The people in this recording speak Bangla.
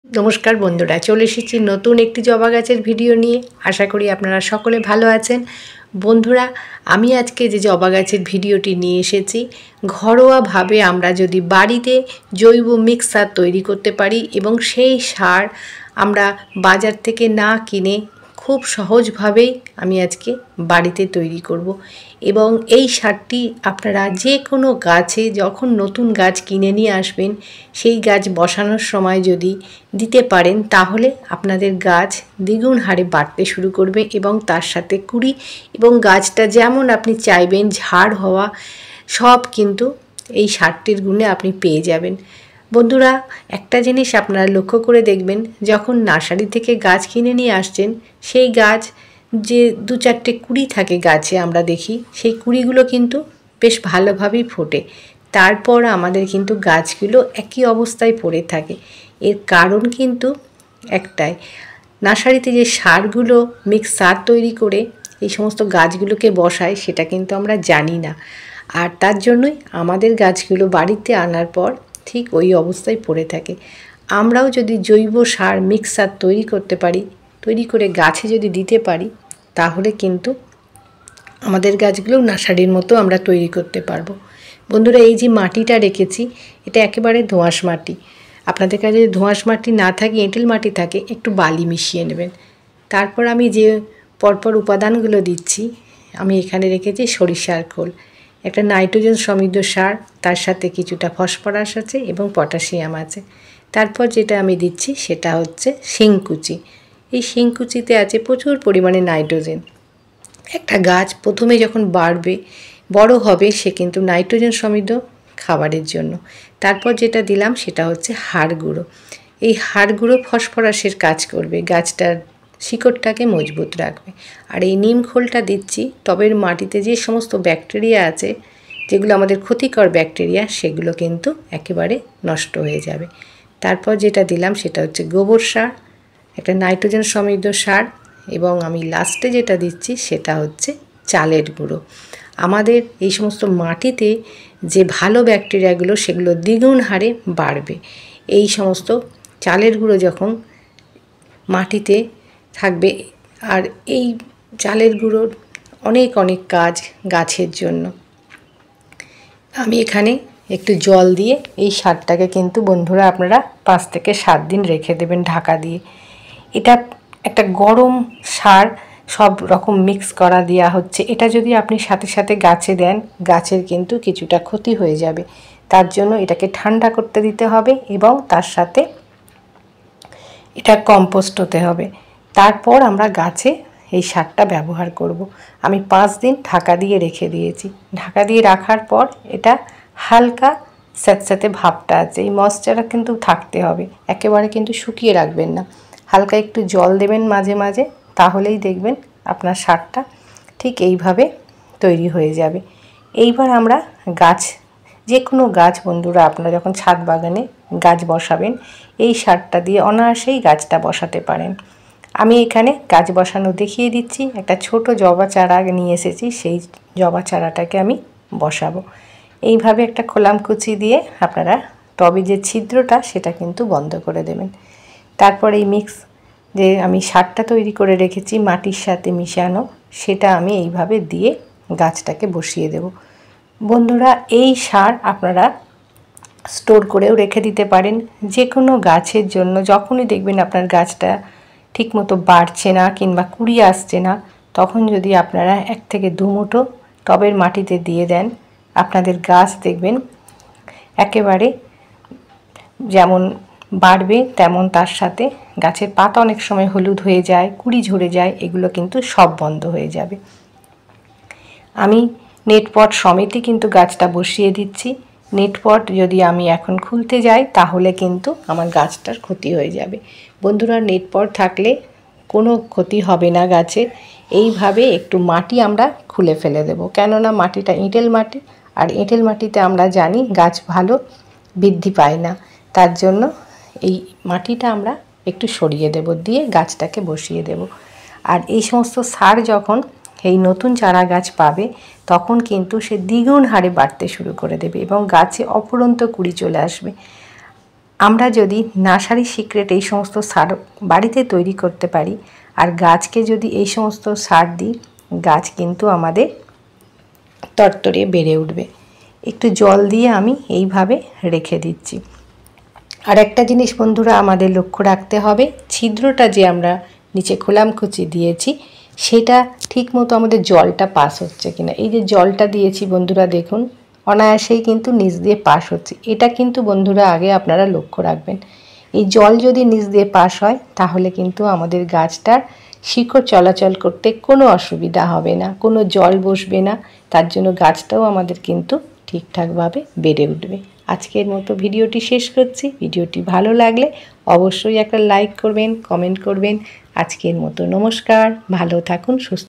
নমস্কার বন্ধুরা, চলে এসেছি নতুন একটি জবা গাছের ভিডিও নিয়ে। আশা করি আপনারা সকলে ভালো আছেন। বন্ধুরা, আমি আজকে যে জবা গাছের ভিডিওটি নিয়ে এসেছি, ঘরোয়াভাবে আমরা যদি বাড়িতে জৈব মিক্স সার তৈরি করতে পারি এবং সেই সার আমরা বাজার থেকে না কিনে খুব সহজভাবেই আমি আজকে বাড়িতে তৈরি করব। এবং এই সারটি আপনারা যে কোনো গাছে যখন নতুন গাছ কিনে নিয়ে আসবেন, সেই গাছ বসানোর সময় যদি দিতে পারেন, তাহলে আপনাদের গাছ দ্বিগুণ হারে বাড়তে শুরু করবে এবং তার সাথে কুঁড়ি এবং গাছটা যেমন আপনি চাইবেন ঝাড় হওয়া সব কিন্তু এই সারটির গুণে আপনি পেয়ে যাবেন। বন্ধুরা, একটা জিনিস আপনারা লক্ষ্য করে দেখবেন, যখন নার্সারি থেকে গাছ কিনে নিয়ে আসছেন, সেই গাছ যে দু চারটে কুঁড়ি থাকে গাছে আমরা দেখি, সেই কুঁড়িগুলো কিন্তু বেশ ভালোভাবেই ফোটে। তারপর আমাদের কিন্তু গাছগুলো একই অবস্থায় পড়ে থাকে। এর কারণ কিন্তু একটাই, নার্সারিতে যে সারগুলো মিক্স সার তৈরি করে এই সমস্ত গাছগুলোকে বসায়, সেটা কিন্তু আমরা জানি না। আর তার জন্যই আমাদের গাছগুলো বাড়িতে আনার পর ঠিক ওই অবস্থায় পড়ে থাকে। আমরাও যদি জৈব সার মিক্স সার তৈরি করতে পারি, তৈরি করে গাছে যদি দিতে পারি, তাহলে কিন্তু আমাদের গাছগুলো নার্সারির মতো আমরা তৈরি করতে পারবো। বন্ধুরা, এই যে মাটিটা রেখেছি, এটা একেবারে দোআঁশ মাটি। আপনাদের কাছে যদি দোআঁশ মাটি না থাকে, এঁটেল মাটি থাকে, একটু বালি মিশিয়ে নেবেন। তারপর আমি যে পরপর উপাদানগুলো দিচ্ছি, আমি এখানে রেখেছি সরিষার খোল, একটা নাইট্রোজেন সমৃদ্ধ সার, তার সাথে কিছুটা ফসফরাস আছে এবং পটাশিয়াম আছে। তারপর যেটা আমি দিচ্ছি সেটা হচ্ছে শিংকুচি। এই শিংকুচিতে আছে প্রচুর পরিমাণে নাইট্রোজেন। একটা গাছ প্রথমে যখন বাড়বে, বড় হবে, সে কিন্তু নাইট্রোজেন সমৃদ্ধ খাবারের জন্য। তারপর যেটা দিলাম সেটা হচ্ছে হাড় গুঁড়ো। এই হাড় গুঁড়ো ফসফরাসের কাজ করবে, গাছটার শিকড়টাকে মজবুত রাখবে। আর এই নিম খোলটা দিচ্ছি টবের মাটিতে যে সমস্ত ব্যাকটেরিয়া আছে, যেগুলো আমাদের ক্ষতিকর ব্যাকটেরিয়া, সেগুলো কিন্তু একেবারে নষ্ট হয়ে যাবে। তারপর যেটা দিলাম সেটা হচ্ছে গোবর সার, একটা নাইট্রোজেন সমৃদ্ধ সার, এবং আমি লাস্টে যেটা দিচ্ছি সেটা হচ্ছে চালের গুঁড়ো। আমাদের এই সমস্ত মাটিতে যে ভালো ব্যাকটেরিয়াগুলো, সেগুলো দ্বিগুণ হারে বাড়বে। এই সমস্ত চালের গুঁড়ো যখন মাটিতে থাকবে, আর এই চালের গুঁড়োর অনেক অনেক কাজ গাছের জন্য। আমি এখানে একটু জল দিয়ে এই সারটাকে কিন্তু বন্ধুরা আপনারা 5 থেকে 7 দিন রেখে দেবেন ঢাকা দিয়ে। এটা একটা গরম সার, সব রকম মিক্স করা দেওয়া হচ্ছে। এটা যদি আপনি সাথে সাথে গাছে দেন, গাছের কিন্তু কিছুটা ক্ষতি হয়ে যাবে। তার জন্য এটাকে ঠান্ডা করতে দিতে হবে এবং তার সাথে এটা কম্পোস্ট হতে হবে। তারপর আমরা গাছে এই সারটা ব্যবহার করব। আমি 5 দিন ঢাকা দিয়ে রেখে দিয়েছি। ঢাকা দিয়ে রাখার পর এটা হালকা স্যাঁতস্যাঁতে ভাবটা আছে, এই ময়েশ্চারটা কিন্তু থাকতে হবে, একেবারে কিন্তু শুকিয়ে রাখবেন না। হালকা একটু জল দেবেন মাঝে মাঝে, তাহলেই দেখবেন আপনার সারটা ঠিক এইভাবে তৈরি হয়ে যাবে। এইবার আমরা গাছ, যে কোনো গাছ বন্ধুরা, আপনারা যখন ছাদ বাগানে গাছ বসাবেন, এই সারটা দিয়ে অনায়াসেই গাছটা বসাতে পারেন। আমি এখানে গাছ বসানো দেখিয়ে দিচ্ছি। একটা ছোট জবা চারা নিয়ে এসেছি, সেই জবা চারাটাকে আমি বসাবো। এইভাবে একটা খোলামকুচি দিয়ে আপনারা টবে যে ছিদ্রটা, সেটা কিন্তু বন্ধ করে দেবেন। তারপর এই মিক্স যে আমি সারটা তৈরি করে রেখেছি মাটির সাথে মিশানো, সেটা আমি এইভাবে দিয়ে গাছটাকে বসিয়ে দেব। বন্ধুরা, এই সার আপনারা স্টোর করেও রেখে দিতে পারেন যে কোনো গাছের জন্য। যখনই দেখবেন আপনার গাছটা ঠিকমতো বাড়ছে না কিংবা কুঁড়ি আসছে না, তখন যদি আপনারা 1 থেকে 2 মুঠো টবের মাটিতে দিয়ে দেন, আপনাদের গাছ দেখবেন একেবারে যেমন বাড়বে, তেমন তার সাথে গাছের পাতা অনেক সময় হলুদ হয়ে যায়, কুঁড়ি ঝরে যায়, এগুলো কিন্তু সব বন্ধ হয়ে যাবে। আমি নেটপট সমেতই কিন্তু গাছটা বসিয়ে দিচ্ছি। নেটপট যদি আমি এখন খুলতে যাই, তাহলে কিন্তু আমার গাছটার ক্ষতি হয়ে যাবে। বন্ধুরা, নেটপট থাকলে কোনো ক্ষতি হবে না গাছের। এইভাবে একটু মাটি আমরা খুলে ফেলে দেব, কেননা মাটিটা এঁটেল মাটি, আর এঁটেল মাটিতে আমরা জানি গাছ ভালো বৃদ্ধি পায় না। তার জন্য এই মাটিটা আমরা একটু সরিয়ে দেব, দিয়ে গাছটাকে বসিয়ে দেব। আর এই সমস্ত সার যখন এই নতুন চারা গাছ পাবে, তখন কিন্তু সে দ্বিগুণ হারে বাড়তে শুরু করে দেবে এবং গাছে অফুরন্ত কুঁড়ি চলে আসবে। আমরা যদি নার্সারি সিক্রেট এই সমস্ত সার বাড়িতে তৈরি করতে পারি আর গাছকে যদি এই সমস্ত সার দিই, গাছ কিন্তু আমাদের তরতরে বেড়ে উঠবে। একটু জল দিয়ে আমি এইভাবে রেখে দিচ্ছি। আর একটা জিনিস বন্ধুরা আমাদের লক্ষ্য রাখতে হবে, ছিদ্রটা যে আমরা নিচে খোলামকুচি দিয়েছি সেটা ঠিকমতো আমাদের জলটা পাস হচ্ছে কিনা। এই যে জলটা দিয়েছি বন্ধুরা দেখুন, অনায়াসেই কিন্তু নিচ দিয়ে পাস হচ্ছে। এটা কিন্তু বন্ধুরা আগে আপনারা লক্ষ্য রাখবেন। এই জল যদি নিচ দিয়ে পাস হয় তাহলে কিন্তু আমাদের গাছটার শিকড় চলাচল করতে কোনো অসুবিধা হবে না, কোনো জল বসবে না। তার জন্য গাছটাও আমাদের কিন্তু ঠিকঠাকভাবে বেড়ে উঠবে। আজকের মতো ভিডিওটি শেষ করছি। ভিডিওটি ভালো লাগলে অবশ্যই একটা লাইক করবেন, কমেন্ট করবেন। আজকের মতো নমস্কার, ভালো থাকুন, সুস্থ